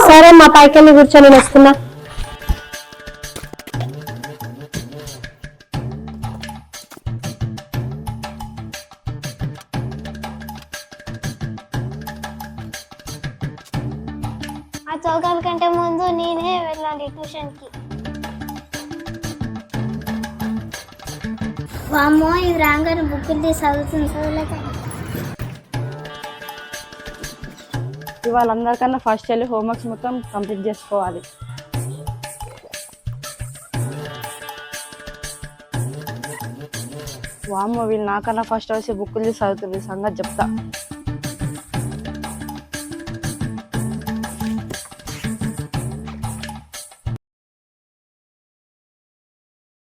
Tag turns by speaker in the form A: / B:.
A: సరే మా పైకెళ్ళి కూర్చొని నేను వస్తున్నా.
B: ఆ చౌకాల కంటే ముందు నేనే వెళ్ళాలి ట్యూషన్కి. వామ్మో, ఇది రాగానే బుక్కులు తీసి చదువుతుంది. చదవలేక
C: ఇవాళ అందరికన్నా ఫస్ట్ వెళ్ళి హోంవర్క్స్ మొత్తం కంప్లీట్ చేసుకోవాలి. వామ్మో, వీళ్ళు నాకన్నా ఫస్ట్ వచ్చి బుక్కులు తీసి చదువుతుంది, సంగతి చెప్తా.